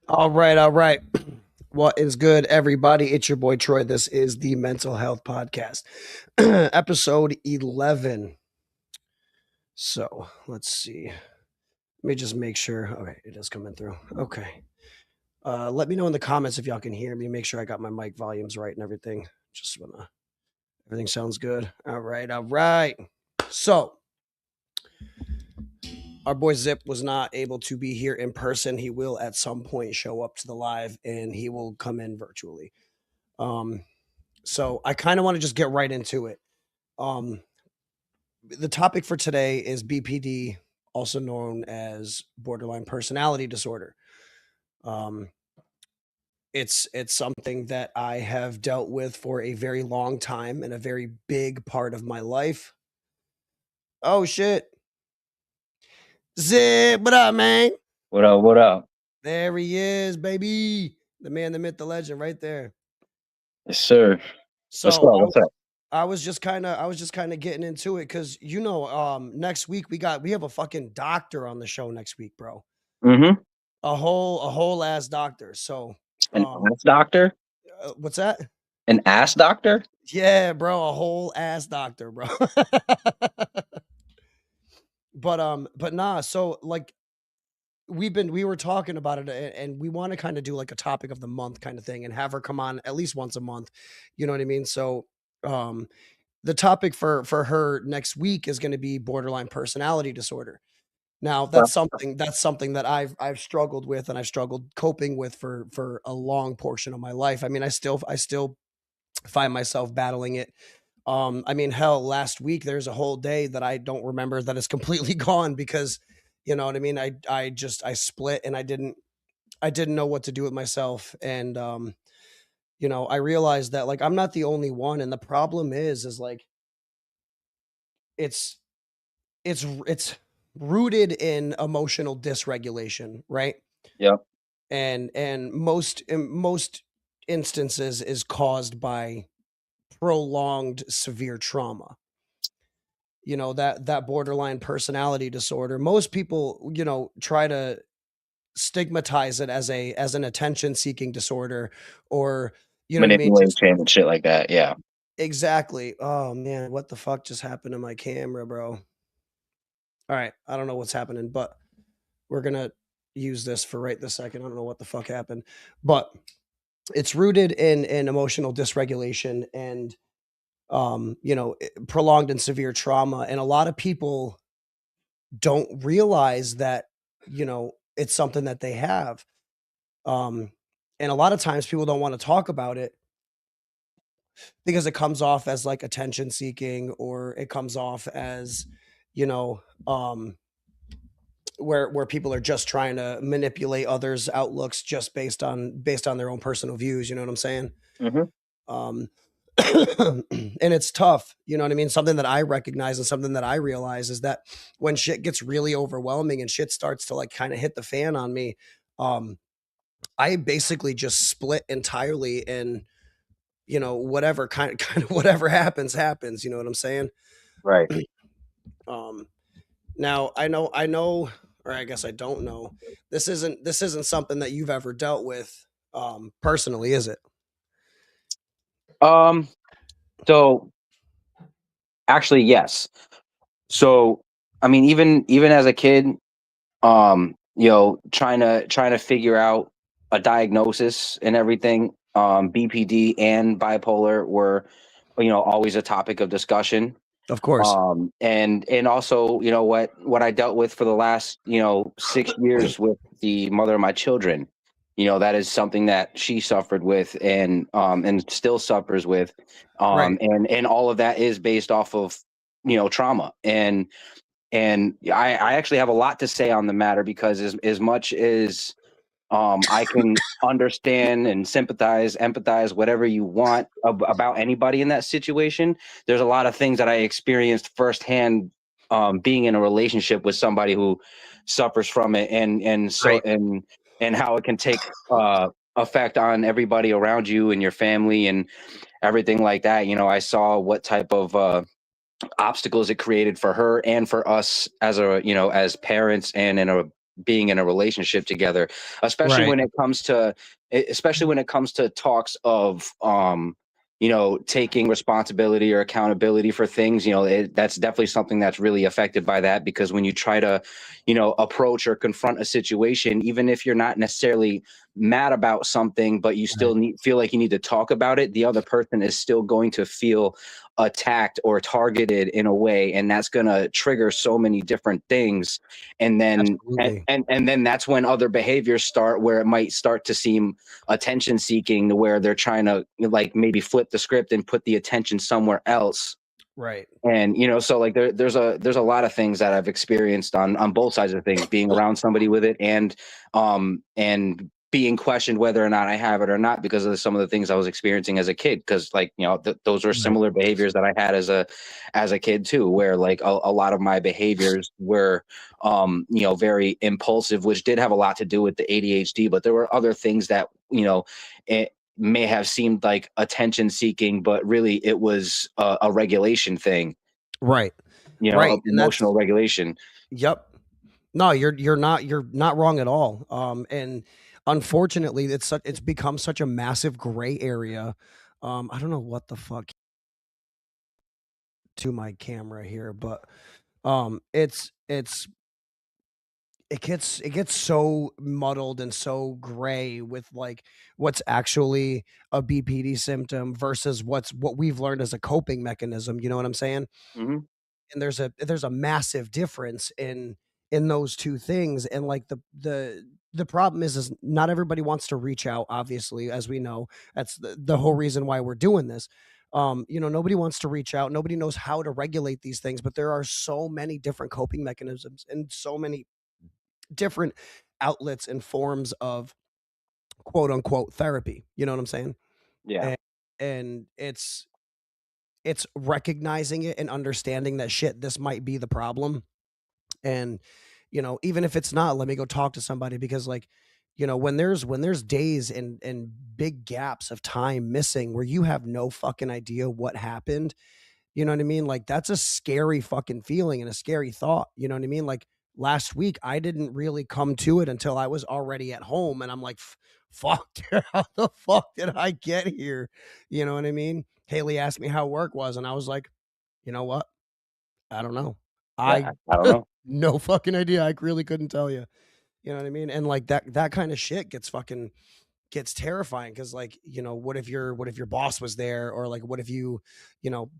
All right, all right. What is good, everybody? It's your boy Troy. This is the Mental Health Podcast, episode 11. So let's see. Let me just make sure. Okay, it is coming through. Okay. Let me know in the comments if y'all can hear me. Make sure I got my mic volumes right and everything. Just wanna. Everything sounds good. All right, all right. So our boy Zip was not able to be here in person. He will at some point show up to the live, and he will come in virtually. Um, So I kind of want to just get right into it. Um, the topic for today is BPD, also known as borderline personality disorder. Um, it's something that I have dealt with for a very long time and a very big part of my life. Oh shit, Zip, what up, man? What up? What up? There he is, baby. The man, the myth, the legend, right there. Yes, sir. What's up? So What's up? I was just kind of getting into it because next week we have a fucking doctor on the show next week, bro. Mm-hmm. A whole ass doctor. So An um ass doctor? what's that? An ass doctor? Yeah, bro, a whole ass doctor, bro. But nah, so like we were talking about it and we want to kind of do like a topic of the month kind of thing and have her come on at least once a month. You know what I mean? So um the topic for her next week is going to be borderline personality disorder. Now, Well, that's something that I've struggled with and I've struggled coping with for a long portion of my life. I mean, I still find myself battling it. I mean, hell, last week there's a whole day that I don't remember that is completely gone because you know what I mean? I split and I didn't know what to do with myself and I realized that like I'm not the only one and the problem is like it's it's rooted in emotional dysregulation, right? yep. And in most instances is caused by prolonged severe trauma. You know, that borderline personality disorder. Most people, try to stigmatize it as an attention seeking disorder or you know what I mean? Manipulation Just and shit like that. Yeah. exactly. Oh man, what the fuck just happened to my camera, bro? All right, I don't know what's happening, but we're gonna use this for right this second. I don't know what the fuck happened, but it's rooted in emotional dysregulation and prolonged and severe trauma. And a lot of people don't realize that it's something that they have. Um, and a lot of times people don't want to talk about it because it comes off as like attention seeking or it comes off as you know um where people are just trying to manipulate others' outlooks just based on their own personal views. You know what I'm saying? Mm-hmm. Um, and it's tough. You know what I mean? Something that I recognize and something that I realize is that when shit gets really overwhelming and shit starts to like kind of hit the fan on me, um, I basically just split entirely and whatever kind of whatever happens. You know what I'm saying? Right. Um, Now I know, or I guess I don't know. This isn't something that you've ever dealt with personally, is it? Um. So actually, yes. So I mean, even as a kid, trying to figure out a diagnosis and everything. BPD and bipolar were, always a topic of discussion. Of course. And also, what I dealt with for the last 6 years with the mother of my children, that is something that she suffered with and still suffers with. Right. And all of that is based off of trauma. And I actually have a lot to say on the matter because as much as I can understand and sympathize, empathize, whatever you want about anybody in that situation. There's a lot of things that I experienced firsthand, being in a relationship with somebody who suffers from it, Right. and how it can take effect on everybody around you and your family and everything like that. I saw what type of obstacles it created for her and for us as as parents and in a being in a relationship together, Right. especially when it comes to talks of taking responsibility or accountability for things. That's definitely something that's really affected by that, because when you try to approach or confront a situation, even if you're not necessarily mad about something, but you Right. still feel like you need to talk about it, the other person is still going to feel attacked or targeted in a way, and that's going to trigger so many different things. And then Absolutely. and then that's when other behaviors start, where it might start to seem attention seeking, to where they're trying to like maybe flip the script and put the attention somewhere else. Right. And so like there's a lot of things that I've experienced on both sides of things, being around somebody with it, and being questioned whether or not I have it or not, because of some of the things I was experiencing as a kid. Because like those were Right. similar behaviors that I had as a kid too, where like a lot of my behaviors were very impulsive, which did have a lot to do with the ADHD, but there were other things that it may have seemed like attention seeking, but really it was a regulation thing, Right. Right. And emotional regulation. yep. No, you're not wrong at all. And unfortunately, it's become such a massive gray area. I don't know what the fuck to my camera here, but it gets so muddled and so gray with like what's actually a BPD symptom versus what we've learned as a coping mechanism. You know what I'm saying? Hmm. And there's a massive difference in those two things. And like the problem is not everybody wants to reach out, obviously, as we know. That's the whole reason why we're doing this. Nobody wants to reach out, nobody knows how to regulate these things, but there are so many different coping mechanisms and so many different outlets and forms of quote unquote therapy. You know what I'm saying? Yeah. And it's recognizing it and understanding that shit, this might be the problem. And even if it's not, let me go talk to somebody, because like when there's days and big gaps of time missing where you have no fucking idea what happened. You know what I mean? Like that's a scary fucking feeling and a scary thought. You know what I mean? Like last week, I didn't really come to it until I was already at home, and I'm like, "Fuck, dude, how the fuck did I get here?" You know what I mean? Haley asked me how work was, and I was like, "You know what? I don't know. I Yeah, I don't know. no fucking idea. I really couldn't tell you." You know what I mean? And like that kind of shit gets terrifying, because like what if your boss was there, or like what if you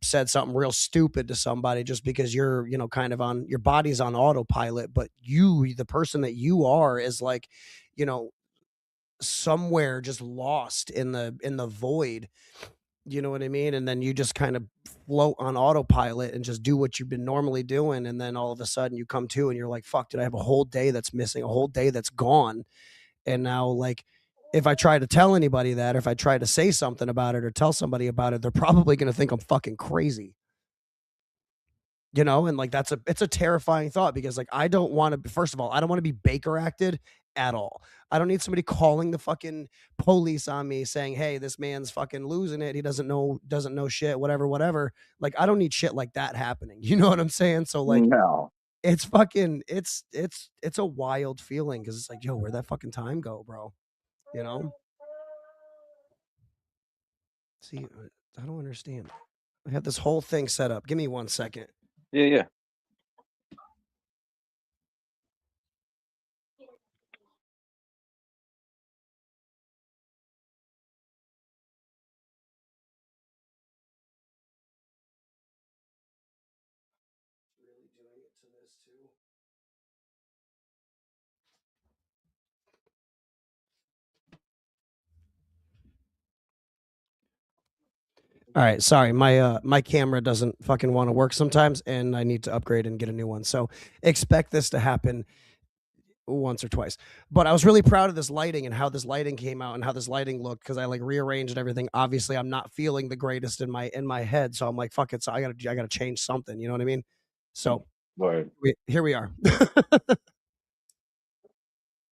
said something real stupid to somebody just because you're kind of on your body's on autopilot, but the person that you are is like you know somewhere just lost in the void. You know what I mean? And then you just kind of float on autopilot and just do what you've been normally doing, and then all of a sudden you come to and you're like, fuck, did I have a whole day that's missing, a whole day that's gone? And now, like, if I try to tell anybody that, or if I try to say something about it or tell somebody about it, they're probably going to think I'm fucking crazy. And like it's a terrifying thought, because like I don't want to, first of all, I don't want to be Baker acted at all. I don't need somebody calling the fucking police on me saying, "Hey, this man's fucking losing it. He doesn't know shit, whatever, whatever." Like I don't need shit like that happening. You know what I'm saying? So like No. it's fucking it's a wild feeling, cuz it's like, "Yo, where'd that fucking time go, bro?" You know? See, I don't understand. I have this whole thing set up. Give me 1 second. Yeah, yeah. Really doing it to this too. All right, sorry. My camera doesn't fucking want to work sometimes, and I need to upgrade and get a new one. So expect this to happen once or twice. But I was really proud of this lighting and how this lighting came out and how this lighting looked, because I like rearranged everything. Obviously, I'm not feeling the greatest in my head, so I'm like, fuck it. So I gotta change something. You know what I mean? So Word. here we are.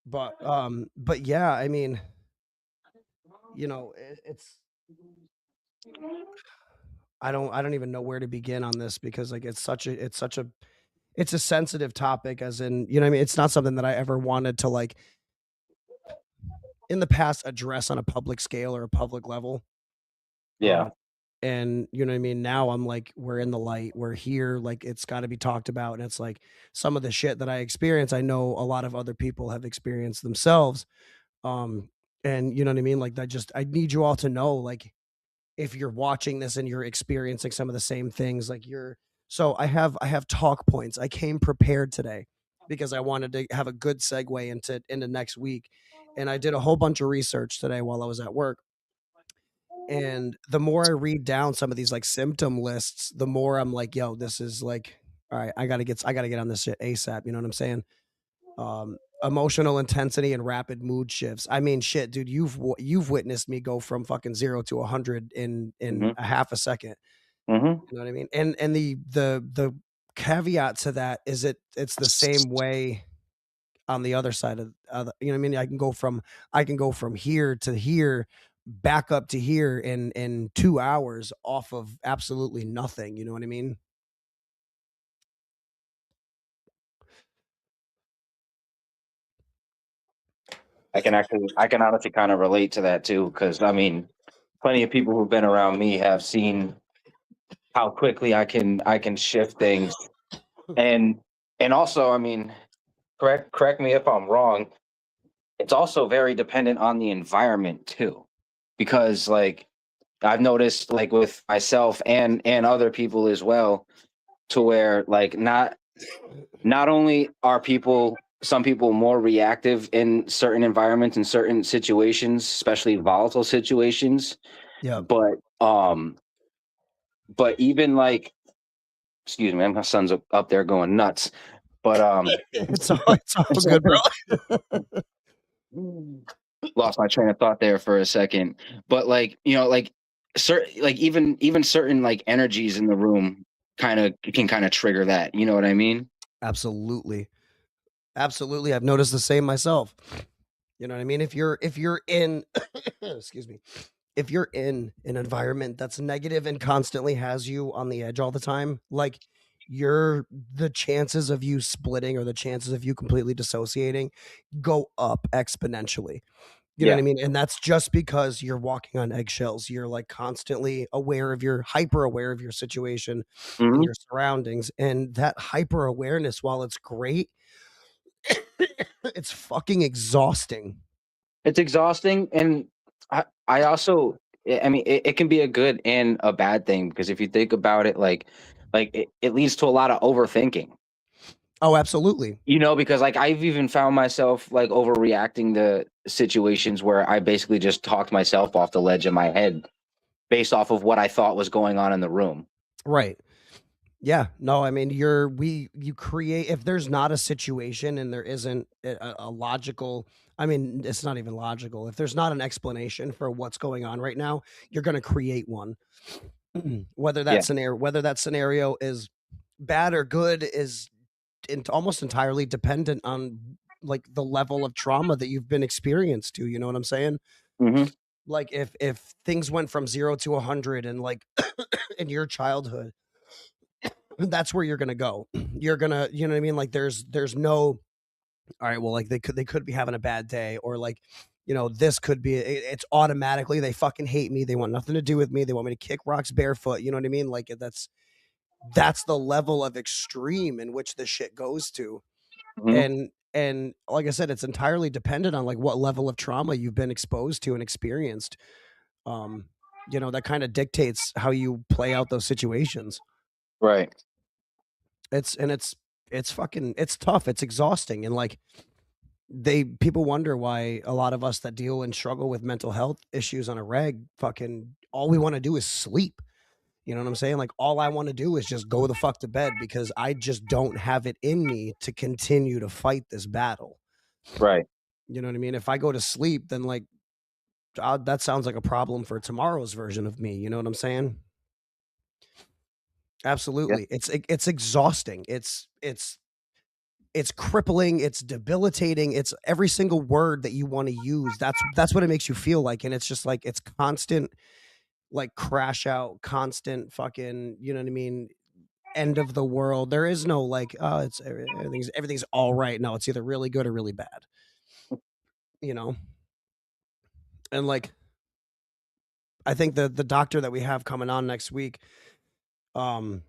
But yeah, I mean, it's I don't even know where to begin on this, because like it's such a it's a sensitive topic, as in, you know what I mean? It's not something that I ever wanted to like in the past address on a public scale or a public level. Yeah. Um, and you know what I mean? Now I'm like, we're in the light, we're here, like it's got to be talked about. And it's like some of the shit that I experience, I know a lot of other people have experienced themselves. Um, and you know what I mean? Like that just I need you all to know, like, if you're watching this and you're experiencing some of the same things, like you're so I have talk points. I came prepared today because I wanted to have a good segue into next week. And I did a whole bunch of research today while I was at work. And the more I read down some of these like symptom lists, the more I'm like, yo, this is like, all right, I gotta get on this shit ASAP. You know what I'm saying? Emotional intensity and rapid mood shifts. I mean, shit, dude, you've witnessed me go from fucking 0 to 100 in Hmm. a half a second. Hmm. You know what I mean? And the caveat to that is it's the same way on the other side of you know what I mean? I can go from here to here, back up to here in 2 hours off of absolutely nothing, you know what I mean? I can honestly kind of relate to that too, because I mean, plenty of people who've been around me have seen how quickly I can shift things, and also, I mean, correct me if I'm wrong. It's also very dependent on the environment too, because like I've noticed, like with myself and other people as well, to where like not only are some people more reactive in certain environments and certain situations, especially volatile situations, Yeah. but even like, excuse me, my son's up there going nuts, but It's all good, bro. lost my train of thought there for a second. But like, like certain, like even certain like energies in the room can kind of trigger that, you know what I mean? Absolutely. Absolutely. I've noticed the same myself. You know what I mean? If you're in excuse me, if you're in an environment that's negative and constantly has you on the edge all the time, like the chances of you splitting or the chances of you completely dissociating go up exponentially. You know what Yeah. I mean? And that's just because you're walking on eggshells. You're like constantly aware of your hyper aware of your situation and Hmm. your surroundings. And that hyper awareness, while it's great, it's fucking exhausting. It's exhausting, and I also, I mean, it can be a good and a bad thing, because if you think about it, like it leads to a lot of overthinking. Oh, absolutely. Because like I've even found myself like overreacting to situations where I basically just talked myself off the ledge of my head based off of what I thought was going on in the room. Right. Yeah, no, I mean, you create if there's not a situation and there isn't a logical, I mean, it's not even logical. If there's not an explanation for what's going on right now, you're going to create one. Yeah. Whether that scenario is bad or good is almost entirely dependent on like the level of trauma that you've been experienced to, you know what I'm saying? Hmm. Like if things went from 0 to 100 and like in your childhood, that's where you're gonna go. You're gonna, you know what I mean? Like there's no, all right, well, like they could be having a bad day, or like, this could be it's automatically they fucking hate me. They want nothing to do with me. They want me to kick rocks barefoot. You know what I mean? Like that's the level of extreme in which this shit goes to. Hmm. And like I said, it's entirely dependent on like what level of trauma you've been exposed to and experienced. Um, that kind of dictates how you play out those situations. Right. It's fucking it's tough. It's exhausting. And like people wonder why a lot of us that deal and struggle with mental health issues on a reg fucking all we want to do is sleep. You know what I'm saying? Like all I want to do is just go the fuck to bed because I just don't have it in me to continue to fight this battle. Right. You know what I mean? If I go to sleep, then like that sounds like a problem for tomorrow's version of me. You know what I'm saying? Yeah. Absolutely. It's exhausting. It's crippling, it's debilitating, it's every single word that you want to use. That's what it makes you feel like. And it's just like it's constant like crash out, constant fucking, you know what I mean? end of the world. There is no like, oh, it's everything's all right. No, it's either really good or really bad, you know? And like I think the doctor that we have coming on next week, um,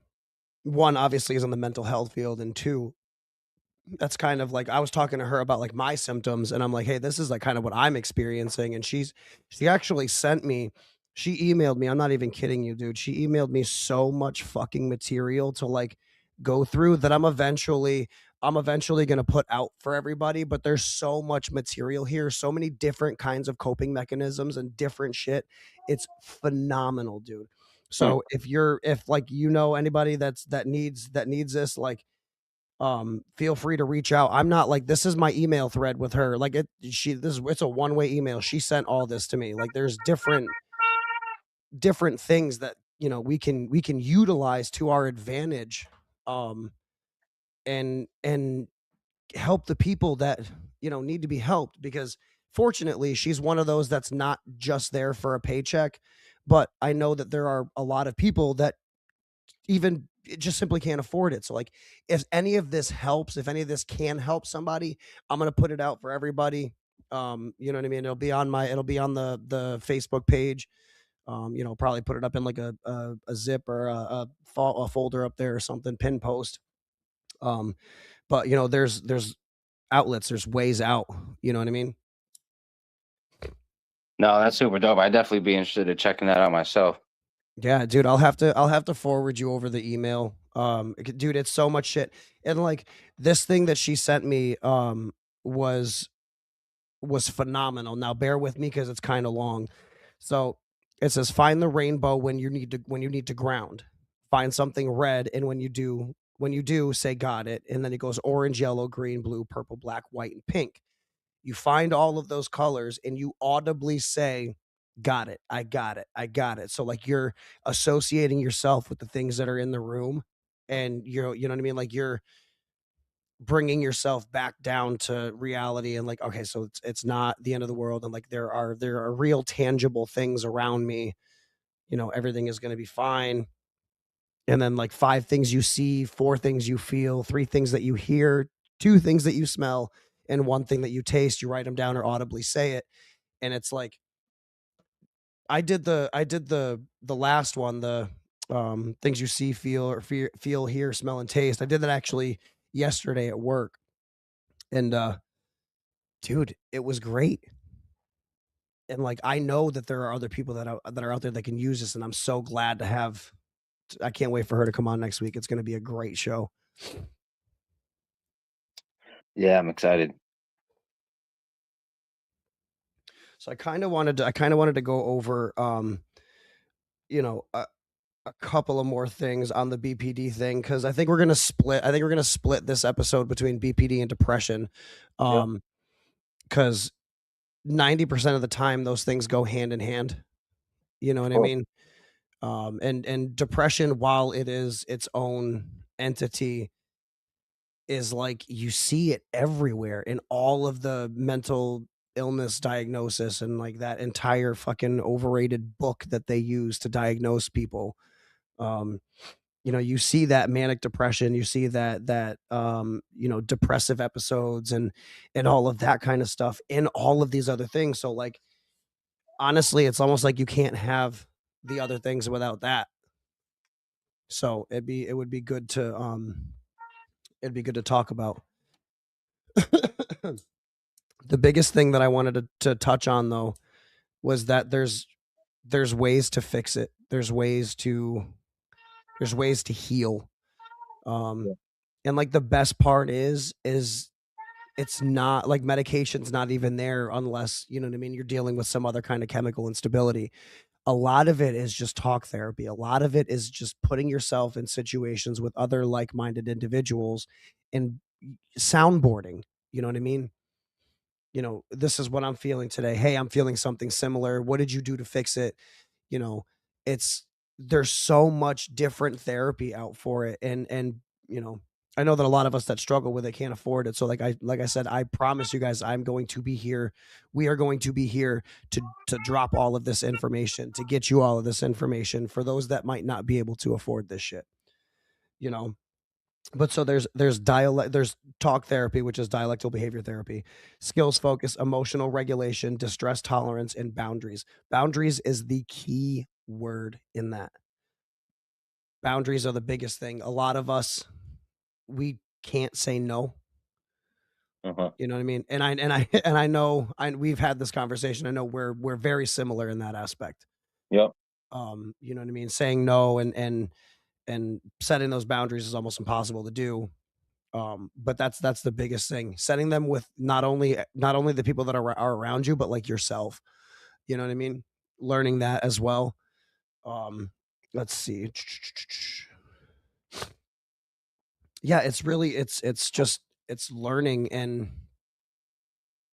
one obviously is in the mental health field, and two, that's kind of like I was talking to her about like my symptoms, and I'm like, hey, this is like kind of what I'm experiencing. And she actually sent me, she emailed me, I'm not even kidding you, dude. She emailed me so much fucking material to like go through that I'm eventually gonna put out for everybody. But there's so much material here, so many different kinds of coping mechanisms and different shit. It's phenomenal, dude. Hmm. So if like anybody that needs this, like feel free to reach out. I'm not like, this is my email thread with her, like it's a one-way email. She sent all this to me. Like there's different things that we can utilize to our advantage, um and help the people that need to be helped, because fortunately she's one of those that's not just there for a paycheck. But I know that there are a lot of people that even just simply can't afford it. So like, if any of this helps, if any of this can help somebody, I'm going to put it out for everybody. You know what I mean? It'll be on the Facebook page. Probably put it up in like a zip or a folder up there or something, pin post. But there's outlets, there's ways out. You know what I mean? No, that's super dope. I'd definitely be interested in checking that out myself. Yeah, dude, I'll have to forward you over the email. Dude, it's so much shit. And like this thing that she sent me was was phenomenal. Now bear with me cuz it's kind of long. So, it says find the rainbow when you need to ground. Find something red, and when you do say got it, and then it goes orange, yellow, green, blue, purple, black, white, and pink. You find all of those colors and you audibly say, got it, I got it, I got it. So like you're associating yourself with the things that are in the room, and you know what I mean, like you're bringing yourself back down to reality, and like, okay, so it's not the end of the world, and like there are real tangible things around me. Everything is going to be fine. And then like five things you see, four things you feel, three things that you hear, two things that you smell, and one thing that you taste. You write them down or audibly say it. And it's like I did the last one, the things you see, feel, or feel, hear, smell, and taste. I did that actually yesterday at work, and dude, it was great. And like I know that there are other people that are out there that can use this, and I'm so glad to have. I can't wait for her to come on next week. It's going to be a great show. Yeah, I'm excited. So I kind of wanted to go over you know a couple of more things on the BPD thing, cuz I think we're going to split this episode between BPD and depression, Yep. um cuz 90% of the time those things go hand in hand, you know Of what I course. mean? And depression, while it is its own entity, is like you see it everywhere in all of the mental illness diagnosis, and like that entire fucking overrated book that they use to diagnose people. um you see that manic depression, you see that depressive episodes, and all of that kind of stuff in all of these other things. So like honestly, it's almost like you can't have the other things without that. So it'd be good to talk about. The biggest thing that I wanted to touch on, though, was that there's ways to fix it. There's ways to heal. Um Yeah. and like the best part is it's not like medication's not even there unless, you know what I mean, you're dealing with some other kind of chemical instability. A lot of it is just talk therapy. A lot of it is just putting yourself in situations with other like-minded individuals and soundboarding, you know what I mean? This is what I'm feeling today. Hey, I'm feeling something similar. What did you do to fix it? You know, it's there's so much different therapy out for it. And I know that a lot of us that struggle with it can't afford it. So like I said, I promise you guys I'm going to be here. We are going to be here to drop all of this information, to get you all of this information for those that might not be able to afford this shit. you know. But so there's talk therapy, which is dialectical behavior therapy, skills focus, emotional regulation, distress tolerance, and boundaries. Boundaries is the key word in that. Boundaries are the biggest thing. A lot of us, we can't say no. Uh-huh. You know what I mean? And I know we've had this conversation. I know we're very similar in that aspect. Yep. You know what I mean? Saying no and setting those boundaries is almost impossible to do. But that's the biggest thing. Setting them with not only the people that are around you, but like yourself. You know what I mean? Learning that as well. Let's see. Yeah, it's really it's just it's learning and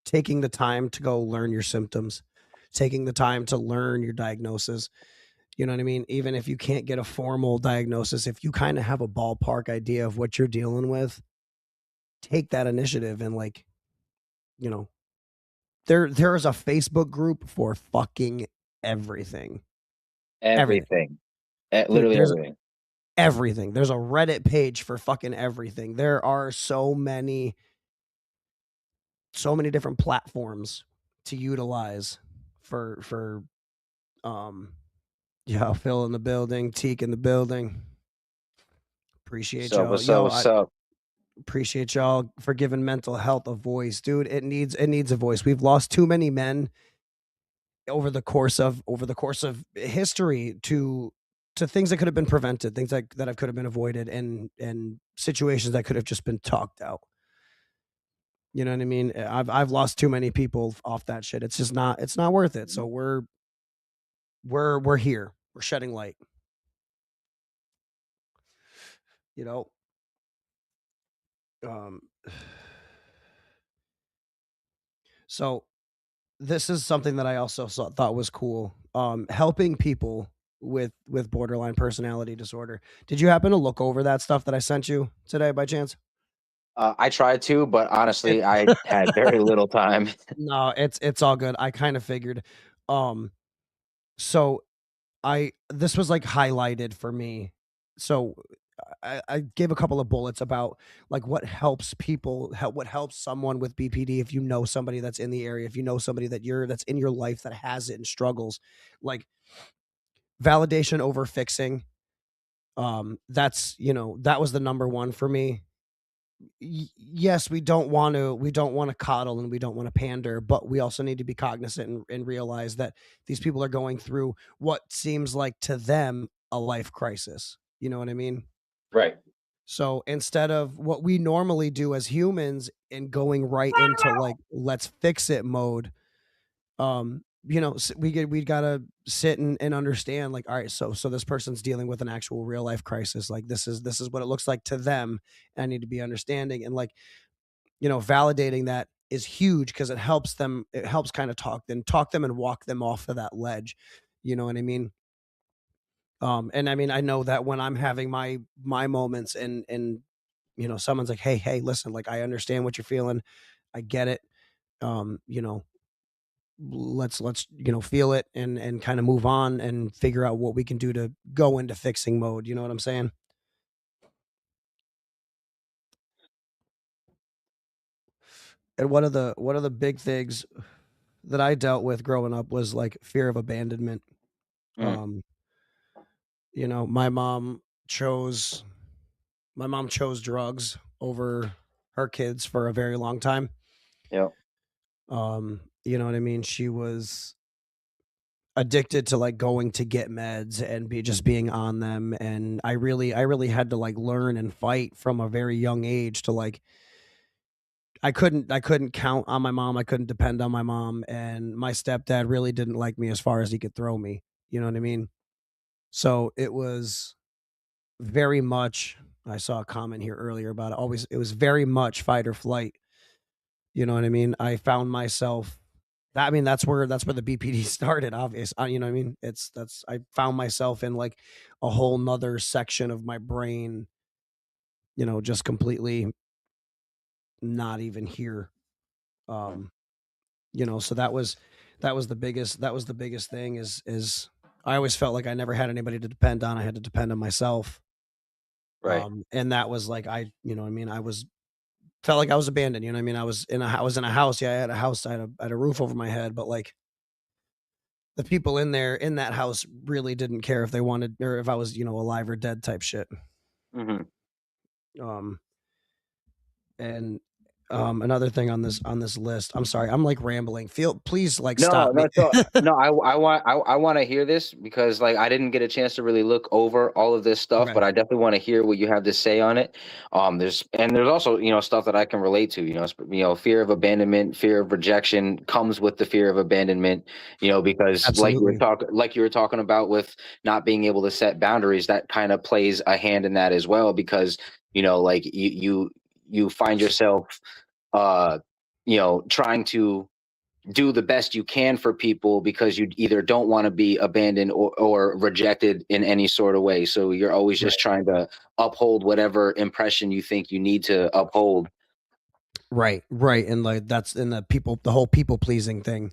taking the time to go learn your symptoms, taking the time to learn your diagnosis. You know what I mean? Even if you can't get a formal diagnosis, if you kind of have a ballpark idea of what you're dealing with, take that initiative and like, you know, there is a Facebook group for fucking everything. Everything. Everything. Dude, Literally there's everything. everything. There's a Reddit page for fucking everything. There are so many different platforms to utilize for yeah, Phil in the building, Teak in the building. Appreciate So y'all. what's up? Yo, What's I up? appreciate y'all for giving mental health a voice, dude. It needs a voice. We've lost too many men over the course of history to things that could have been prevented, things that could have been avoided, and situations that could have just been talked out. You know what I mean? I've lost too many people off that shit. It's not worth it. So we're here. We're shedding light. You know. Um. So this is something that I also thought was cool. Helping people with borderline personality disorder. Did you happen to look over that stuff that I sent you today by chance? I tried to, but It, honestly, I had very little time. no, it's all good. I kind of figured. Um, so I this was like highlighted for me. So I gave a couple of bullets about like what helps people, what helps someone with BPD. If you know somebody that's in the area, if you know somebody that's in your life that has it and struggles, like validation over fixing. That's that was the number one for me. Yes, we don't want to coddle and we don't want to pander, but we also need to be cognizant and realize that these people are going through what seems like to them a life crisis. You know what I mean? Right. So instead of what we normally do as humans and going right into like let's fix it mode, we gotta sit and understand like, all right, so this person's dealing with an actual real life crisis. Like this is what it looks like to them. I need to be understanding and like, validating that is huge because it helps kind of talk them and walk them off of that ledge. You know what I mean? And I mean, I know that when I'm having my moments and someone's like, hey, listen, like I understand what you're feeling. I get it. Um, you know, let's feel it and kind of move on and figure out what we can do to go into fixing mode. You know what I'm saying? And one of the big things that I dealt with growing up was like fear of abandonment. Mm. Um, my mom chose drugs over her kids for a very long time. Yep. You know what I mean? She was addicted to like going to get meds and being on them, and I really had to like learn and fight from a very young age to like I couldn't count on my mom, I couldn't depend on my mom, and my stepdad really didn't like me as far as he could throw me. You know what I mean? So it was very much, I saw a comment here earlier about it was very much fight or flight. You know what I mean? I found myself I mean, that's where the BPD started, obvious. You know what I mean? I found myself in like a whole nother section of my brain, just completely not even here. Um, so that was the biggest thing is I always felt like I never had anybody to depend on. I had to depend on myself. Right. And that was like, you know what I mean? Felt like I was abandoned, you know what I mean? I was in a house. Yeah, I had a house, I had a roof over my head, but like the people in that house really didn't care if they wanted or if I was, you know, alive or dead type shit. Hmm. Um and another thing on this list. I'm sorry, I'm like rambling. Please like No, stop me. no, so no. I want to hear this because like I didn't get a chance to really look over all of this stuff, Okay. but I definitely want to hear what you have to say on it. There's also stuff that I can relate to. Fear of abandonment, fear of rejection comes with the fear of abandonment. Because Absolutely. like you were talking about with not being able to set boundaries, that kind of plays a hand in that as well. Because like you find yourself trying to do the best you can for people because you either don't want to be abandoned or rejected in any sort of way. So you're always Right. just trying to uphold whatever impression you think you need to uphold. Right. And like that's in the whole people pleasing thing.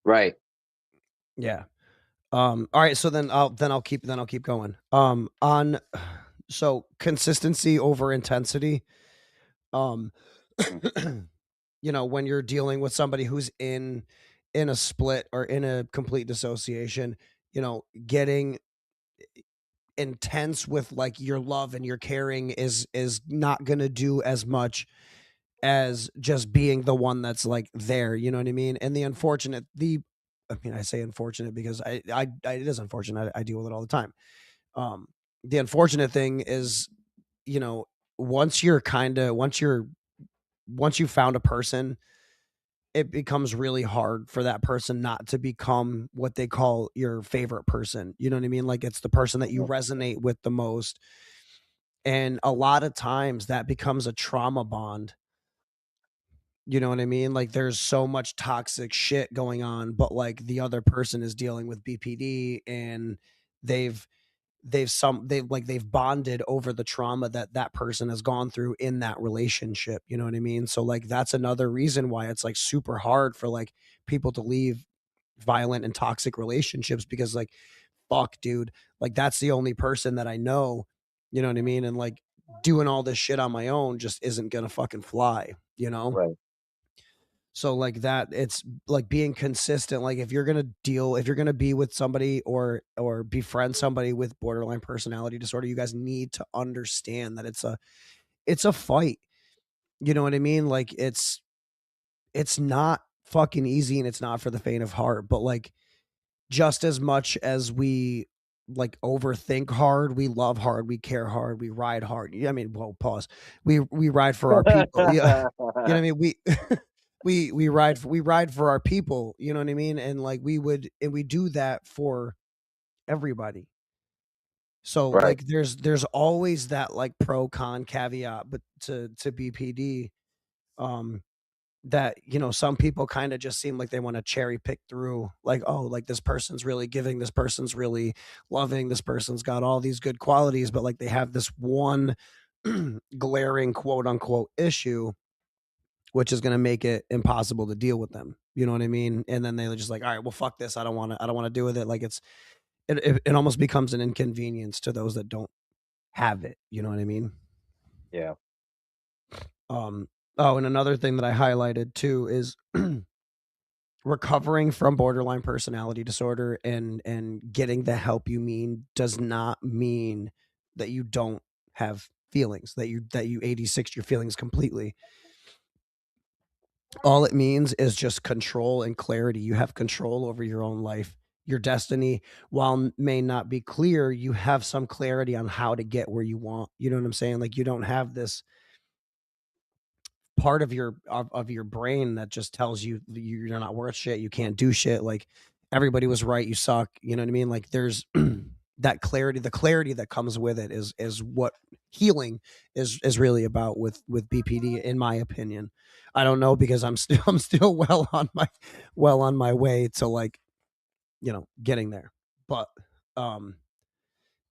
Right. Yeah. All right, so then I'll keep going. On so consistency over intensity. Um when you're dealing with somebody who's in a split or in a complete dissociation, getting intense with like your love and your caring is not going to do as much as just being the one that's like there, you know what I mean? And I say unfortunate because it is unfortunate. I deal with it all the time. Um, the unfortunate thing is, you know, once you're kind of once you found a person, it becomes really hard for that person not to become what they call your favorite person. You know what I mean? Like it's the person that you Mhm. resonate with the most. And a lot of times that becomes a trauma bond. You know what I mean? Like there's so much toxic shit going on, but like the other person is dealing with BPD and they've they've bonded over the trauma that person has gone through in that relationship. You know what I mean? So like that's another reason why it's like super hard for like people to leave violent and toxic relationships because like fuck dude, like that's the only person that I know, you know what I mean? And like doing all this shit on my own just isn't gonna fucking fly, you know? Right. So like that, it's like being consistent. Like if you're gonna be with somebody or befriend somebody with borderline personality disorder, you guys need to understand that it's a fight. You know what I mean? Like it's not fucking easy and it's not for the faint of heart. But like just as much as we like overthink hard, we love hard, we care hard, we ride hard. I mean, well, pause. We ride for our people. Yeah. You know what I mean? We ride for our people, you know what I mean? And like we do that for everybody. So Right. like there's always that like pro con caveat but to BPD um that some people kind of just seem like they want to cherry pick through like, oh, like this person's really giving, this person's really loving, this person's got all these good qualities, but like they have this one glaring quote unquote issue which is going to make it impossible to deal with them. You know what I mean? And then they're just like, all right, well, fuck this. I don't want to deal with it. Like it almost becomes an inconvenience to those that don't have it. You know what I mean? Yeah. Oh, and another thing that I highlighted too is recovering from borderline personality disorder and getting the help you mean does not mean that you don't have feelings, that you 86 your feelings completely. All it means is just control and clarity. You have control over your own life. Your destiny, while may not be clear, you have some clarity on how to get where you want. You know what I'm saying? Like you don't have this part of your brain that just tells you you're not worth shit, you can't do shit. Like everybody was right, you suck. You know what I mean? Like there's that clarity, the clarity that comes with it is what healing is really about with BPD, in my opinion. I don't know because I'm still well on my way to like getting there. But um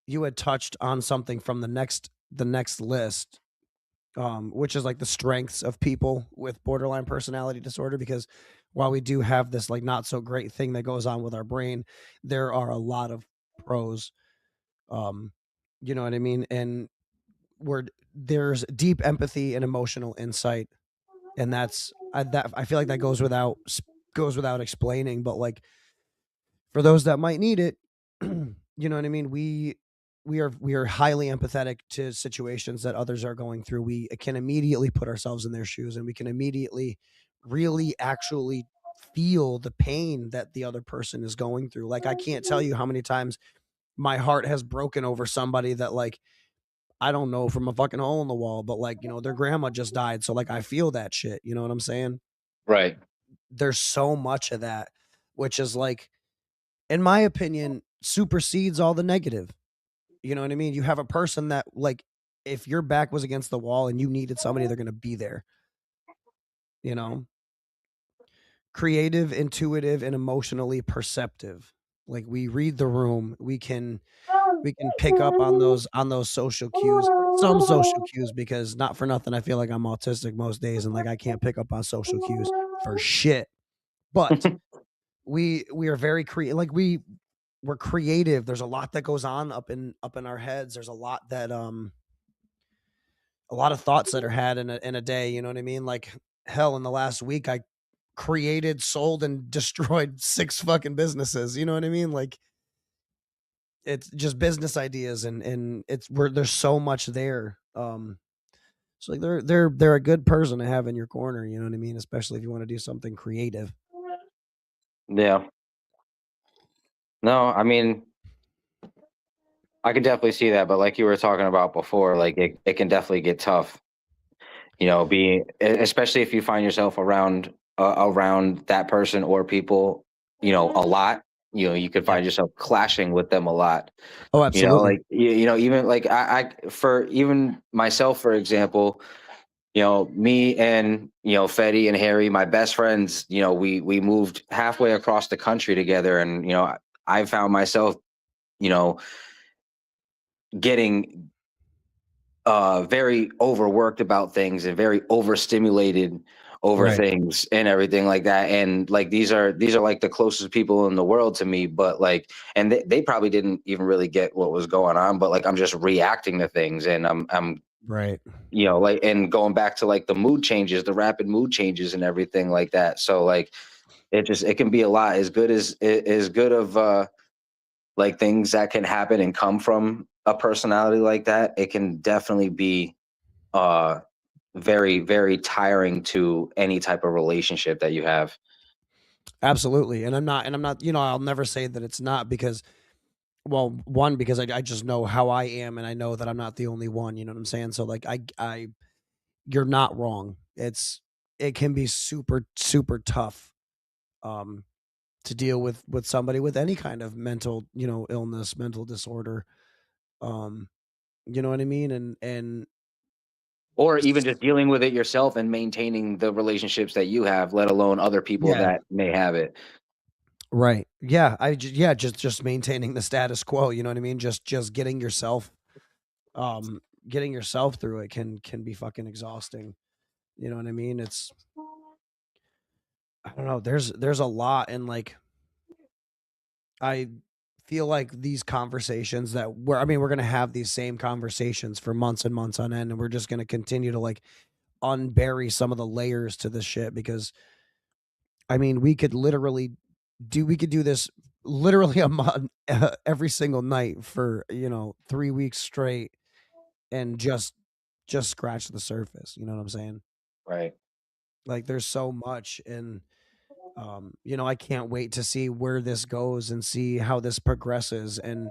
you had touched on something from the next list, which is like the strengths of people with borderline personality disorder. Because while we do have this like not so great thing that goes on with our brain, there are a lot of pros. Um, you know what I mean? And there's deep empathy and emotional insight, and that I feel like that goes without explaining, but like for those that might need it, you know what I mean? We are highly empathetic to situations that others are going through. We can immediately put ourselves in their shoes, and we can immediately really actually feel the pain that the other person is going through. Like I can't tell you how many times my heart has broken over somebody that, like, I don't know, from a fucking hole in the wall, but like, their grandma just died. So like I feel that shit. You know what I'm saying? Right. There's so much of that, which is like, in my opinion, supersedes all the negative. You know what I mean? You have a person that, like, if your back was against the wall and you needed somebody, they're going to be there. You know, creative, intuitive, and emotionally perceptive. Like we read the room. We can pick up on those social cues, some social cues, because not for nothing, I feel like I'm autistic most days, and like I can't pick up on social cues for shit. But we are very creative. Like we're creative. There's a lot that goes on up in our heads. There's a lot of thoughts that are had in a day. You know what I mean? Like hell, in the last week, I created, sold, and destroyed 6 fucking businesses. You know what I mean? Like it's just business ideas, and it's where there's so much there. So like they're a good person to have in your corner. You know what I mean? Especially if you want to do something creative. Yeah. No, I mean, I can definitely see that, but like you were talking about before, like it can definitely get tough. Especially if you find yourself around that person or people, a lot. You could Yeah. find yourself clashing with them a lot. Oh, absolutely. Even like for even myself, for example, me and Fetty and Harry, my best friends, we moved halfway across the country together, and I found myself, you know, getting very overworked about things and very overstimulated over Right. things and everything like that. And like these are like the closest people in the world to me, but like, and they probably didn't even really get what was going on, but like I'm just reacting to things, and I'm Right. like, and going back to like the mood changes, the rapid mood changes and everything like that. So like it can be a lot. As good of like things that can happen and come from a personality like that, it can definitely be uh very, very tiring to any type of relationship that you have. Absolutely. And I'm not, I'll never say that it's not, because, well, one, because I just know how I am, and I know that I'm not the only one. You know what I'm saying? So like you're not wrong. It can be super, super tough um to deal with somebody with any kind of mental, illness, mental disorder. Um, you know what I mean? And Or even just dealing with it yourself and maintaining the relationships that you have, let alone other people yeah, that may have it. right. Yeah, just maintaining the status quo, you know what I mean? Just getting yourself through it can be fucking exhausting. You know what I mean? I don't know. There's a lot, and like I feel like these conversations that we're going to have these same conversations for months and months on end, and we're just going to continue to like unbury some of the layers to this shit, because I mean, we could do this literally a month, every single night for, 3 weeks straight, and just scratch the surface, you know what I'm saying? Right. Like there's so much, and I can't wait to see where this goes and see how this progresses, and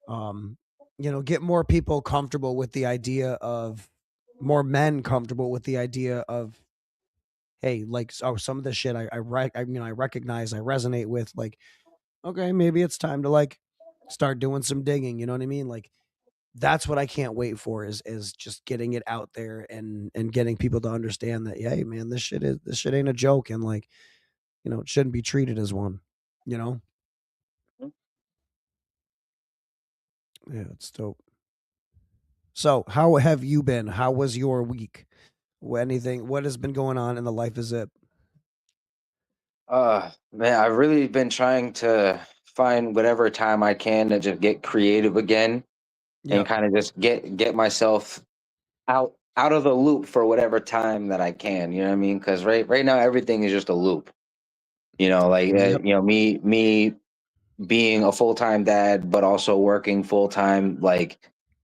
um get more people comfortable with the idea of more men comfortable with the idea of, hey, like, some of the shit I recognize, I resonate with, like, okay, maybe it's time to like start doing some digging, you know what I mean? Like that's what I can't wait for, is just getting it out there, and getting people to understand that, yeah, hey man, this shit ain't a joke, and like, it shouldn't be treated as one, you know? Yeah, it's dope. So, how have you been? How was your week? What has been going on in the life of Zip? Man, I've really been trying to find whatever time I can to just get creative again and Yep. kind of just get myself out of the loop for whatever time that I can. You know what I mean? Because right now everything is just a loop. You know, like Yep. you know me being a full time dad, but also working full time. Like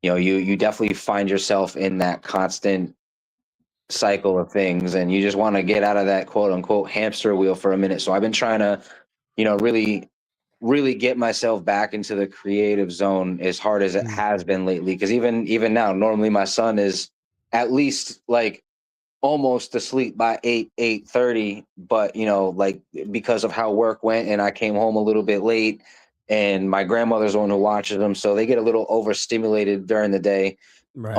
you know, you definitely find yourself in that constant cycle of things, and you just want to get out of that quote unquote hamster wheel for a minute. So I've been trying to, you know, really get myself back into the creative zone as hard as it Mm. has been lately. Because even now, normally my son is at least like almost asleep by 8:30, but you know, like because of how work went and I came home a little bit late, and my grandmother's the one who watches them, so they get a little overstimulated during the day. Right.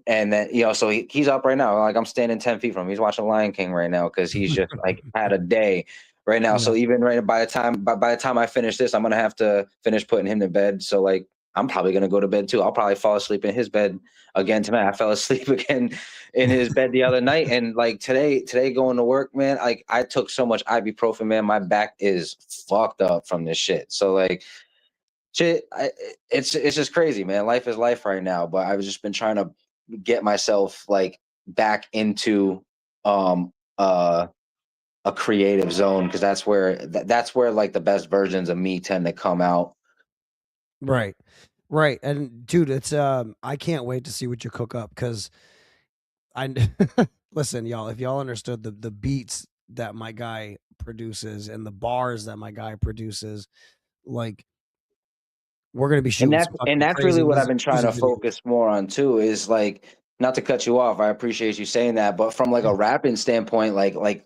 And then you know, so he's up right now. Like I'm standing 10 feet from him. He's watching Lion King right now because he's just like had a day right now. Yeah. So even right by the time I finish this, I'm gonna have to finish putting him to bed. So like I'm probably gonna go to bed too. I'll probably fall asleep in his bed again tonight. I fell asleep again in his bed the other night, and like today going to work, man. Like I took so much ibuprofen, man. My back is fucked up from this shit. So like shit, it's just crazy, man. Life is life right now. But I've just been trying to get myself like back into um uh a creative zone because that's where like the best versions of me tend to come out. Right. Right. And dude, it's I can't wait to see what you cook up because I listen, y'all, if y'all understood the beats that my guy produces and the bars that my guy produces, like we're gonna be And shooting some and fucking that's really crazy what I've been trying music to videos. focus more on too, is like not to cut you off. I appreciate you saying that, but from like a rapping standpoint,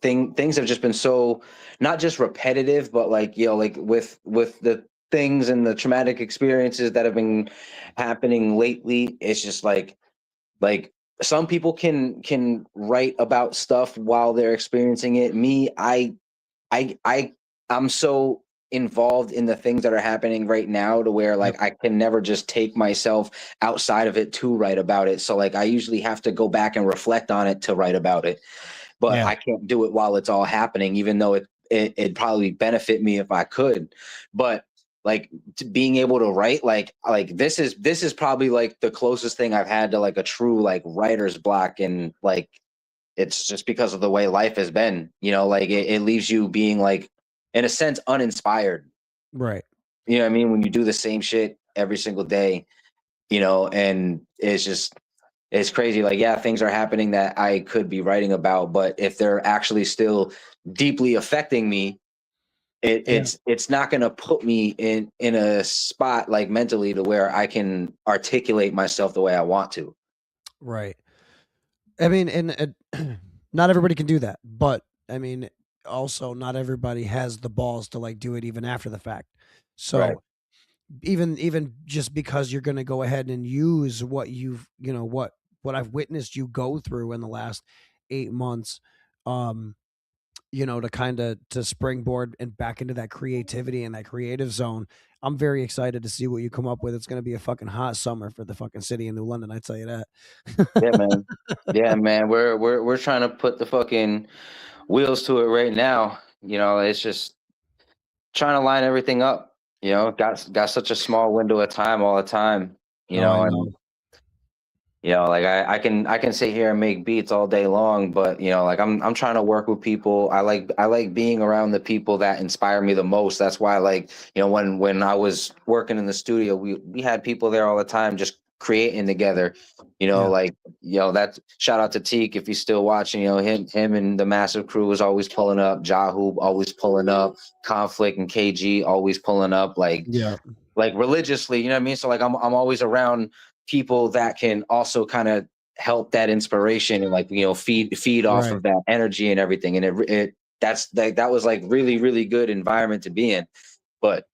things have just been so not just repetitive, but like you know, like with the things and the traumatic experiences that have been happening lately, it's just like some people can write about stuff while they're experiencing it. Me, I I'm so involved in the things that are happening right now to where Yep. like I can never just take myself outside of it to write about it. So like I usually have to go back and reflect on it to write about it. But Yeah. I can't do it while it's all happening, even though it'd probably benefit me if I could. But like being able to write like this is probably like the closest thing I've had to like a true like writer's block, and like it's just because of the way life has been, you know, like it leaves you being like, in a sense, uninspired. Right. You know what I mean? When you do the same shit every single day, you know, and it's crazy. Like, yeah, things are happening that I could be writing about, but if they're actually still deeply affecting me, Yeah. it's not going to put me in a spot like mentally to where I can articulate myself the way I want to. Right. I mean, and not everybody can do that, but I mean, also not everybody has the balls to like do it even after the fact. Right. So even just because you're going to go ahead and use what you've, you know, what I've witnessed you go through in the last 8 months, um, you know, to kind of to springboard and back into that creativity and that creative zone. I'm very excited to see what you come up with. It's going to be a fucking hot summer for the fucking city of New London. I tell you Yeah, that. man. Yeah, man. We're trying to put the fucking wheels to it right now. You know, it's just trying to line everything up. You know, got such a small window of time all the time. You Oh, I know, know. and you know, like I can sit here and make beats all day long, but you know, like I'm trying to work with people. I like being around the people that inspire me the most. That's why, like, you know, when I was working in the studio, we had people there all the time just creating together. You know, Yeah. like you know that shout out to Teak if he's still watching. You know, him and the Massive Crew was always pulling up. Jahoo always pulling up. Conflict and KG always pulling up. Yeah. Like religiously. You know what I mean? So like I'm always around people that can also kind of help that inspiration and like you know feed off Right. of that energy and everything, and it that was like really good environment to be in, but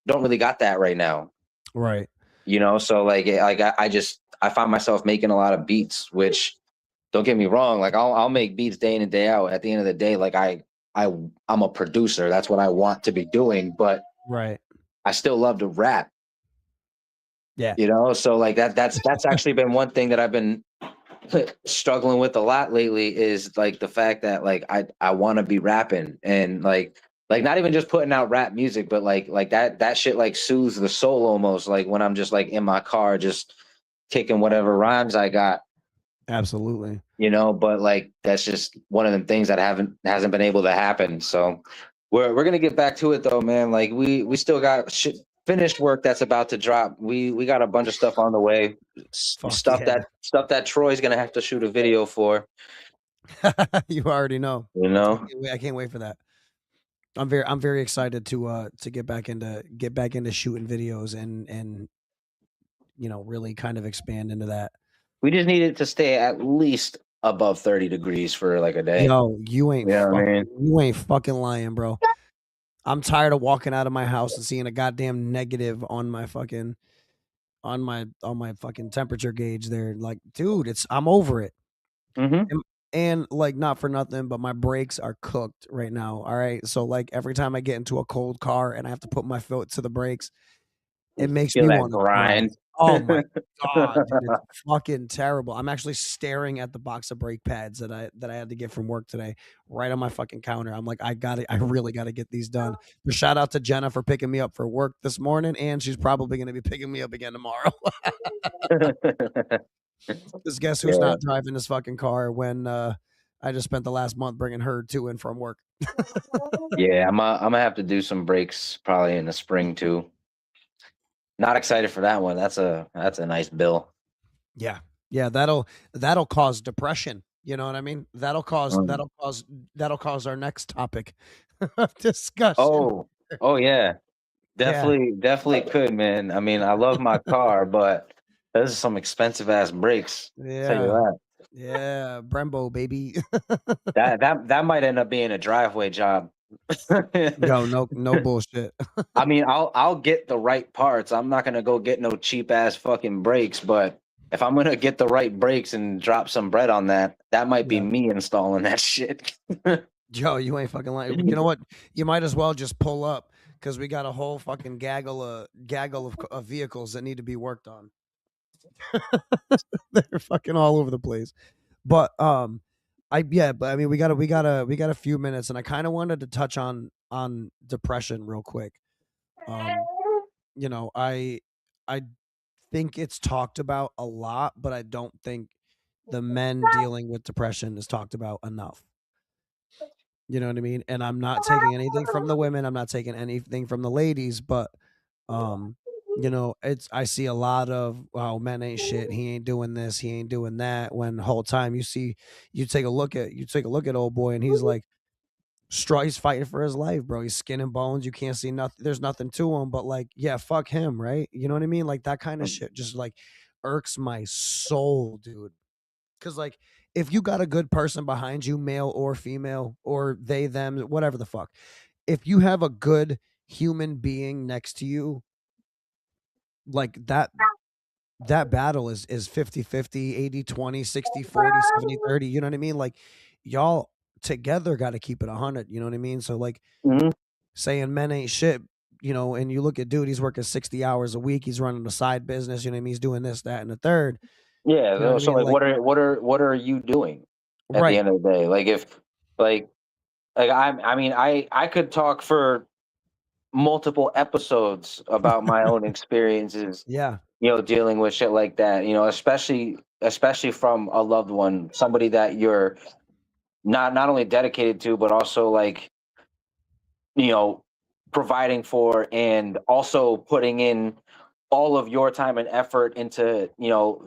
don't really got that right now, Right. you know. So I just I find myself making a lot of beats, which don't get me wrong, like I'll make beats day in and day out. At the end of the day, like I I'm a producer, that's what I want to be doing, but Right. I still love to rap, Yeah. you know. So like that's actually been one thing that I've been struggling with a lot lately, is like the fact that like I want to be rapping, and like not even just putting out rap music, but like that shit like soothes the soul almost, like when I'm just like in my car just kicking whatever rhymes I got, Absolutely. But like that's just one of the things that hasn't been able to happen. So we're gonna get back to it though, man. Like we still got finished work that's about to drop. We got a bunch of stuff on the way. Fuck Stuff yeah. that Troy's gonna have to shoot a video for. You already know. You know. I can't wait for that. I'm very excited to get back into shooting videos and really kind of expand into that. We just need it to stay at least above 30 degrees for like a day. Yo, you ain't Yeah, fucking, you ain't fucking lying, bro. I'm tired of walking out of my house and seeing a goddamn negative on my fucking fucking temperature gauge there. Like, dude, I'm over it. Mm-hmm. And like, not for nothing, but my brakes are cooked right now. All right. So like every time I get into a cold car and I have to put my foot to the brakes, it makes Feel me that want to grind. cry. Oh my god, dude, it's fucking terrible. I'm actually staring at the box of brake pads that I had to get from work today, right on my fucking counter. I'm like, I really gotta get these done. But shout out to Jenna for picking me up for work this morning, and she's probably gonna be picking me up again tomorrow. Because guess who's Yeah. not driving this fucking car when I just spent the last month bringing her to and from work. Yeah, I'm gonna have to do some breaks probably in the spring too. Not excited for that one. That's a nice bill. Yeah. Yeah, that'll cause depression. You know what I mean? That'll cause our next topic of discussion. Oh yeah. Definitely could, man. I mean, I love my car, but those are some expensive ass brakes. Tell you Yeah. that. Yeah, Brembo baby. That might end up being a driveway job. Yo, no bullshit. I mean, I'll get the right parts. I'm not gonna go get no cheap ass fucking brakes, but if I'm gonna get the right brakes and drop some bread on that, that might be Yeah. me installing that shit. Yo, you ain't fucking lying. You know what? You might as well just pull up because we got a whole fucking gaggle of vehicles that need to be worked on. They're fucking all over the place. But but I mean we got a few minutes and I kind of wanted to touch on depression real quick. You know, I think it's talked about a lot, but I don't think the men dealing with depression is talked about enough. You know what I mean? And I'm not taking anything from the women, I'm not taking anything from the ladies, but it's I see a lot of oh men ain't shit, he ain't doing this, he ain't doing that. When the whole time you take a look at old boy and he's like he's fighting for his life, bro. He's skin and bones. You can't see nothing. There's nothing to him, but like, yeah, fuck him, right? You know what I mean? Like that kind of shit just like irks my soul, dude. Cause like if you got a good person behind you, male or female, or they, them, whatever the fuck, if you have a good human being next to you, like that battle is 50-50, 80-20, 60-40, 70-30. You know what I mean? Like y'all together got to keep it 100. You know what I mean? So like Mhm. saying men ain't shit, and you look at dude, he's working 60 hours a week, he's running a side business, you know what I mean? He's doing this, that, and the third. Yeah. You know what I So mean? like, Like, what are you doing at the right. end of the day? Like if like I mean I could talk for multiple episodes about my own experiences, Yeah. dealing with shit like that, especially from a loved one, somebody that you're not only dedicated to, but also like, you know, providing for and also putting in all of your time and effort into,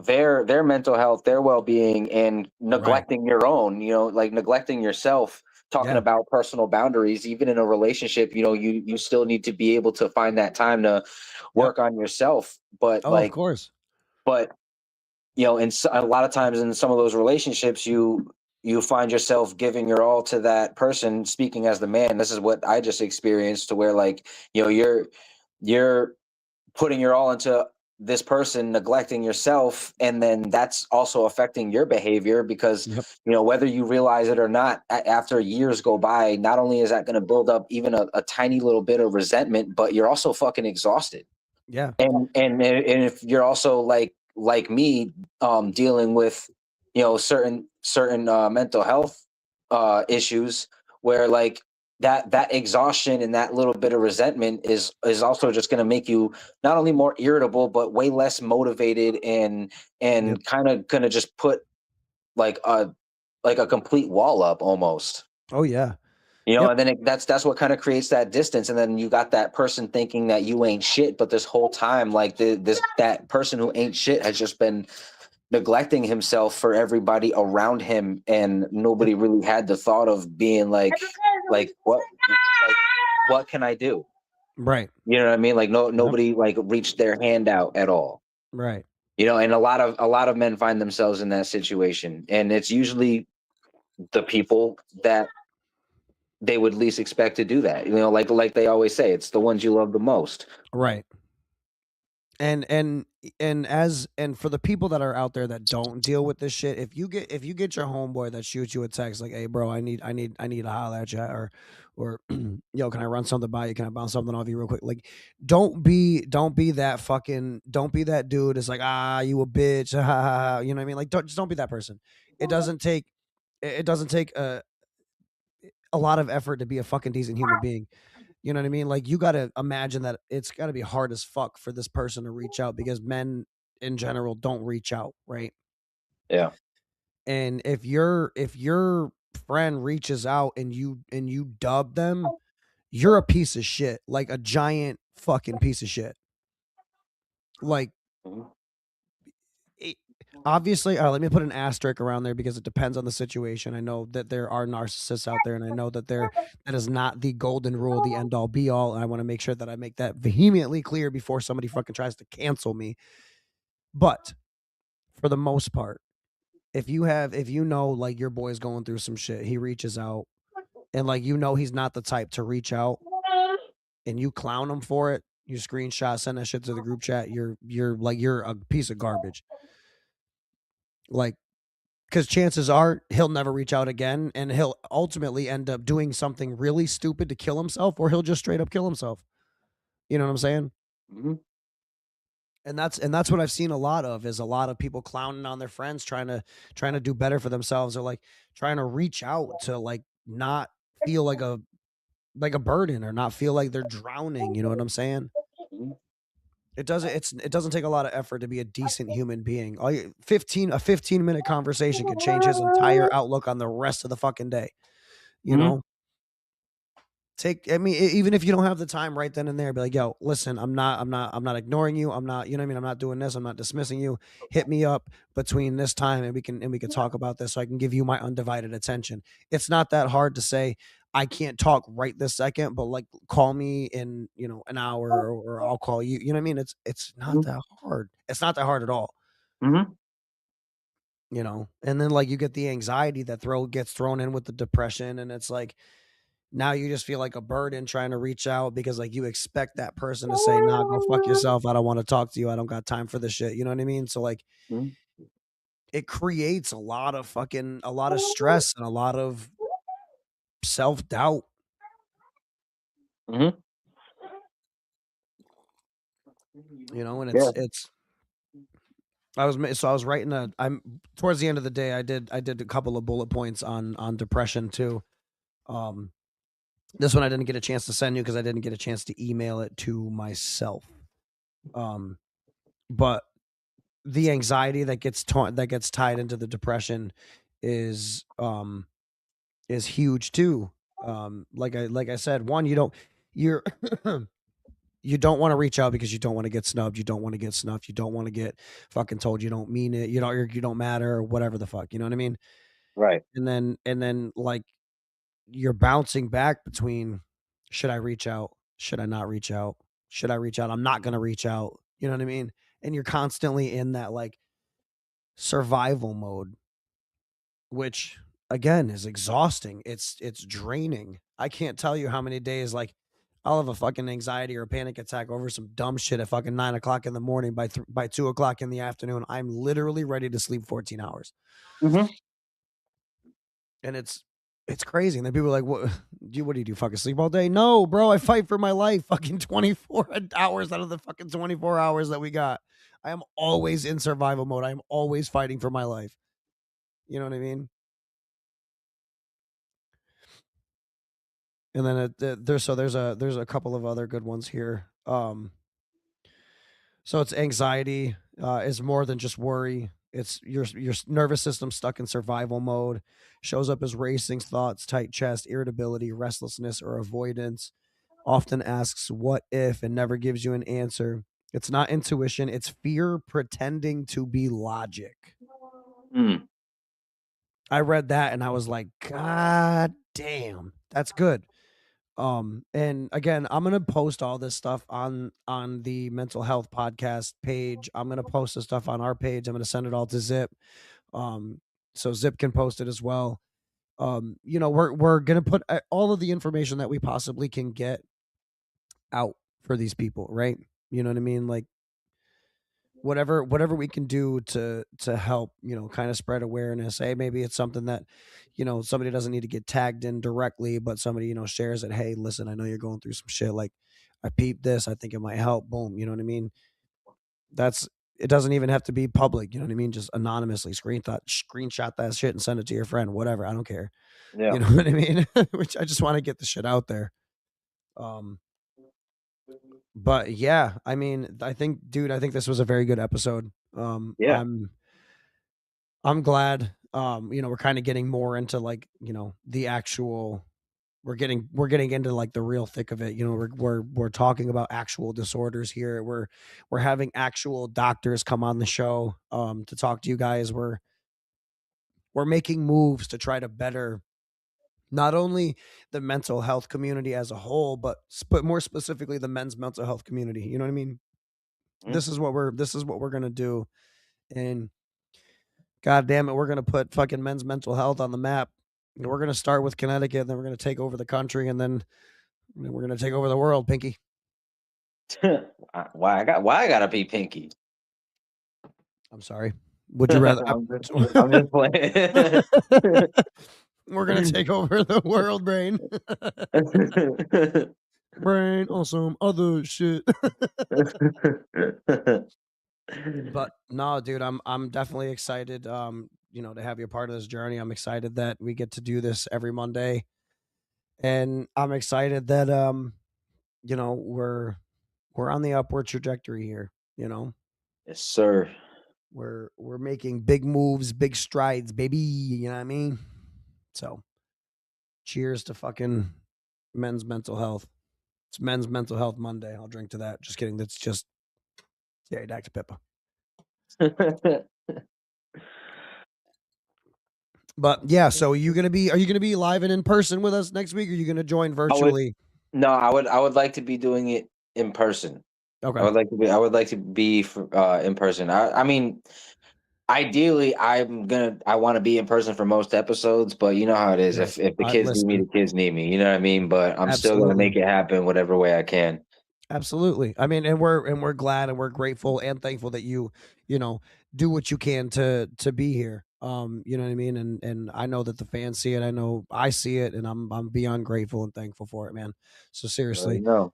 their mental health, their well-being, and Right. neglecting your own, like neglecting yourself, talking Yeah. about personal boundaries, even in a relationship, you still need to be able to find that time to Yep. work on yourself. But Oh, of like, course. but a lot of times in some of those relationships, you find yourself giving your all to that person. Speaking as the man, this is what I just experienced, to where like, you're putting your all into this person, neglecting yourself, and then that's also affecting your behavior because Yep. whether you realize it or not, after years go by, not only is that going to build up even a tiny little bit of resentment, but you're also fucking exhausted. Yeah. And if you're also like me, dealing with certain mental health issues, where like that exhaustion and that little bit of resentment is also just going to make you not only more irritable but way less motivated, and Yep. kind of going to just put like a complete wall up almost. Oh yeah. You know, Yep. and then that's what kind of creates that distance, and then you got that person thinking that you ain't shit, but this whole time, like that person who ain't shit has just been neglecting himself for everybody around him, and nobody really had the thought of being like what can I do? Right. You know what I mean? Like Yep. nobody like reached their hand out at all. Right. You know, and a lot of men find themselves in that situation, and it's usually the people that they would least expect to do that. You know, like they always say, it's the ones you love the most. Right. And for the people that are out there that don't deal with this shit, if you get your homeboy that shoots you a text like, "Hey, bro, I need to holler at you," or "Yo, can I run something by you? Can I bounce something off you real quick?" Like, don't be that dude. It's like, "Ah, you a bitch," ha, ha, ha, you know what I mean? Like, don't be that person. It doesn't take a lot of effort to be a fucking decent human being. You know what I mean? Like, you gotta imagine that it's gotta be hard as fuck for this person to reach out, because men in general don't reach out, right? Yeah. And if your friend reaches out and you dub them, you're a piece of shit, like a giant fucking piece of shit. Like, Mhm. obviously, let me put an asterisk around there because it depends on the situation. I know that there are narcissists out there, and I know that that is not the golden rule, the end all be all. And I want to make sure that I make that vehemently clear before somebody fucking tries to cancel me. But for the most part, if you know, like, your boy's going through some shit, he reaches out, and like, he's not the type to reach out, and you clown him for it, you screenshot, send that shit to the group chat, you're a piece of garbage. Like, because chances are he'll never reach out again, and he'll ultimately end up doing something really stupid to kill himself, or he'll just straight up kill himself. You know what I'm saying? Mhm. And that's what I've seen a lot of, is a lot of people clowning on their friends, trying to do better for themselves, or like trying to reach out to, like, not feel like a burden, or not feel like they're drowning. You know what I'm saying? Mhm. It doesn't take a lot of effort to be a decent human being. All you, 15-minute conversation could change his entire outlook on the rest of the fucking day. You Mhm. know? I mean, even if you don't have the time right then and there, be like, "Yo, listen, I'm not ignoring you. I'm not, you know what I mean? I'm not doing this. I'm not dismissing you. Hit me up between this time, and we can talk about this, so I can give you my undivided attention." It's not that hard to say, "I can't talk right this second, but, like, call me in, an hour, or I'll call you." You know what I mean? It's not Mhm. that hard. It's not that hard at all. Mhm. And then, like, you get the anxiety that gets thrown in with the depression, and it's like, now you just feel like a burden trying to reach out, because, like, you expect that person to say, "Nah, go fuck yourself. I don't want to talk to you. I don't got time for this shit." You know what I mean? So, like, Mhm. it creates a lot of stress, and a lot of self-doubt, Mhm. and Yeah. I was writing I'm towards the end of the day, I did a couple of bullet points on depression too. Um, this one I didn't get a chance to send you because I didn't get a chance to email it to myself. Um, but the anxiety that gets tied into the depression is um is huge too. Like I said, one, you're you don't want to reach out because you don't want to get snubbed. You don't want to get snuffed. You don't want to get fucking told you don't mean it. You don't matter, or whatever the fuck. You know what I mean? Right. And then, like, you're bouncing back between, should I reach out? Should I not reach out? Should I reach out? I'm not gonna reach out. You know what I mean? And you're constantly in that, like, survival mode, which again is exhausting. It's draining. I can't tell you how many days, like, I'll have a fucking anxiety or a panic attack over some dumb shit at fucking 9 o'clock in the morning. By 2 o'clock in the afternoon, I'm literally ready to sleep 14 hours. Mhm. And it's crazy. And then people are like, what do you do? Fucking sleep all day? No, bro, I fight for my life fucking 24 hours out of the fucking 24 hours that we got. I am always in survival mode. I am always fighting for my life. You know what I mean? And then there's a couple of other good ones here. So it's anxiety, is more than just worry. It's your nervous system stuck in survival mode. Shows up as racing thoughts, tight chest, irritability, restlessness, or avoidance. Often asks what if and never gives you an answer. It's not intuition, it's fear pretending to be logic. Mm. I read that and I was like, God damn, that's good. And again, I'm gonna post all this stuff on the mental health podcast page. I'm gonna post the stuff on our page. I'm gonna send it all to Zip. Um, so Zip can post it as well. We're gonna put all of the information that we possibly can get out for these people, right? You know what I mean? Like whatever we can do to help, kind of spread awareness. Hey, maybe it's something that, somebody doesn't need to get tagged in directly, but somebody, shares it. Hey, listen, I know you're going through some shit. Like, I peeped this. I think it might help. Boom. You know what I mean? That's it. Doesn't even have to be public. You know what I mean? Just anonymously screenshot that shit and send it to your friend. Whatever. I don't care. Yeah. You know what I mean? Which I just want to get the shit out there. But yeah, I mean, I think this was a very good episode. Yeah. I'm glad. We're kind of getting more into like, the actual. We're getting into like the real thick of it. We're talking about actual disorders here. We're having actual doctors come on the show to talk to you guys. We're making moves to try to better not only the mental health community as a whole, but more specifically the men's mental health community. You know what I mean? Mhm. This is what we're gonna do, and God damn it, we're gonna put fucking men's mental health on the map. We're gonna start with Connecticut, then we're gonna take over the country, and then we're gonna take over the world, Pinky. Why I gotta be Pinky? I'm sorry. Would you rather? I'm just playing. We're gonna take over the world, brain. Brain on some other shit. But no, dude, I'm definitely excited. To have you a part of this journey. I'm excited that we get to do this every Monday, and I'm excited that we're on the upward trajectory here. Yes, sir. We're making big moves, big strides, baby. You know what I mean? So, cheers to fucking men's mental health. It's Men's Mental Health Monday. I'll drink to that. Just kidding. That's just Dr. Pippa. But yeah, so are you gonna be live and in person with us next week, or are you gonna join virtually? No, I would like to be doing it in person. Okay. I would like to be in person. I mean, ideally, I want to be in person for most episodes, but you know how it is. Yeah. If the kids need me, the kids need me. You know what I mean? But I'm still gonna Absolutely. make it happen whatever way I can. Absolutely. I mean, and we're glad and we're grateful and thankful that you do what you can to be here. You know what I mean? And I know that the fans see it. I know I see it, and I'm beyond grateful and thankful for it, man. So seriously, No.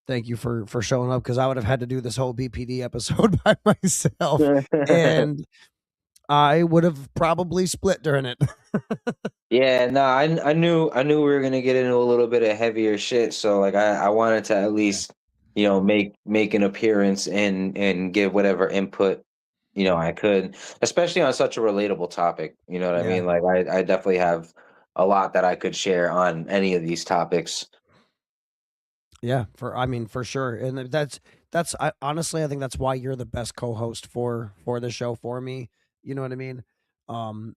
thank you for showing up, because I would have had to do this whole BPD episode by myself, and I would have probably split during it. Yeah, no, I knew we were gonna get into a little bit of heavier shit, so like I wanted to at least make an appearance and give whatever input I could, especially on such a relatable topic. You know what I Yeah. mean? Like I definitely have a lot that I could share on any of these topics. Yeah, for sure. And honestly, I think that's why you're the best co-host for the show for me. You know what I mean?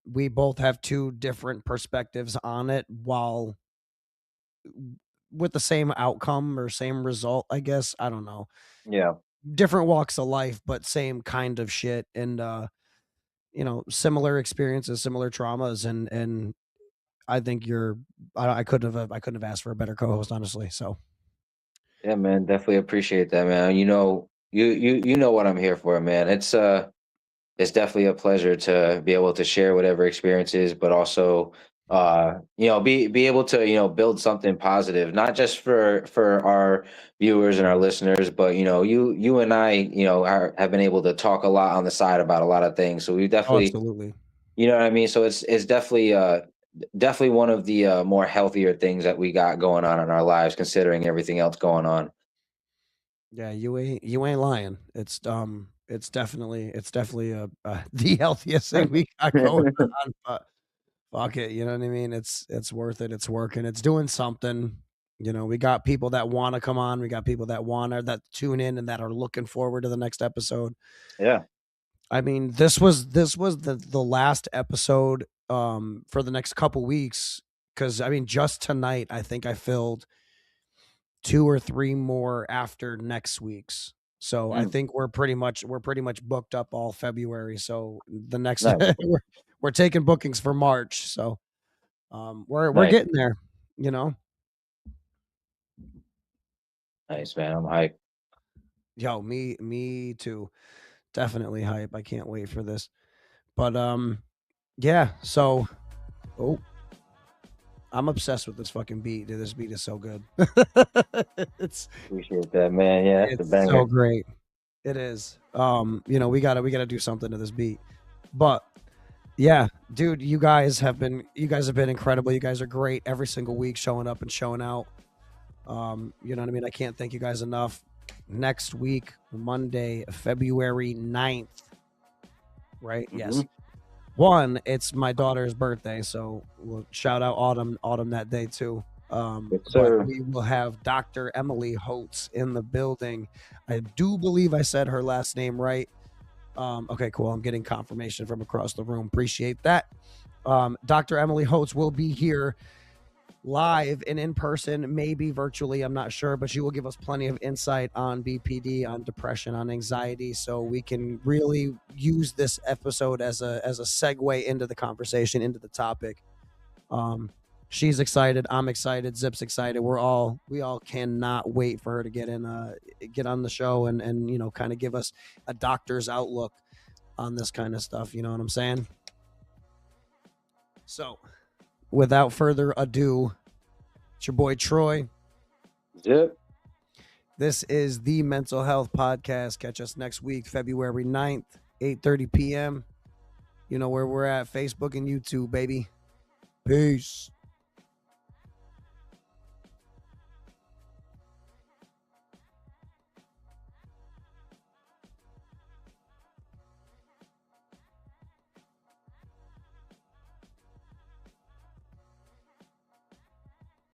We both have two different perspectives on it, while with the same outcome or same result, I guess. I don't know. Yeah. Different walks of life, but same kind of shit, and similar experiences, similar traumas, and I think I couldn't have asked for a better co-host, honestly. So Yeah, man, definitely appreciate that, man. You know what I'm here for, man. It's definitely a pleasure to be able to share whatever experiences, but also be able to build something positive, not just for our viewers and our listeners, but you and I have been able to talk a lot on the side about a lot of things. So we oh, definitely, absolutely. you know what I mean. So it's definitely one of the more healthier things that we got going on in our lives, considering everything else going on. Yeah, you ain't lying. it's definitely the healthiest thing we got going on. But fuck it, you know what I mean? It's worth it. It's working. It's doing something. You know, we got people that want to come on. We got people that tune in and that are looking forward to the next episode. Yeah. I mean, this was the last episode for the next couple weeks, because I mean, just tonight I think I filled 2 or 3 more after next week's. So I think we're pretty much booked up all February. So the next Nice. we're taking bookings for March. So we're Nice. getting there, you know. Nice, man. I'm hyped. Yo, me too. Definitely hype. I can't wait for this. But yeah, so I'm obsessed with this fucking beat. Dude, this beat is so good. It's Appreciate that, man. Yeah, that's a it's banger. so great. It is. You know, we gotta do something to this beat. But yeah, dude, you guys have been incredible. You guys are great every single week, showing up and showing out. You know what I mean? I can't thank you guys enough. Next week, Monday, February 9th. Right? Yes. One, it's my daughter's birthday, so we'll shout out Autumn that day too. Yes, sir. But we will have Dr. Emily Holtz in the building. I do believe I said her last name right. Okay, cool. I'm getting confirmation from across the room. Appreciate that. Dr. Emily Holtz will be here live and in person, maybe virtually, I'm not sure, but she will give us plenty of insight on BPD, on depression, on anxiety, so we can really use this episode as a segue into the conversation, into the topic. She's excited, I'm excited, Zip's excited. We all cannot wait for her to get on the show and you know, kind of give us a doctor's outlook on this kind of stuff, you know what I'm saying? So without further ado, it's your boy Troy. Zip. This is the Mental Health Podcast. Catch us next week, February 9th, 8:30 p.m. You know where we're at, Facebook and YouTube, baby. Peace.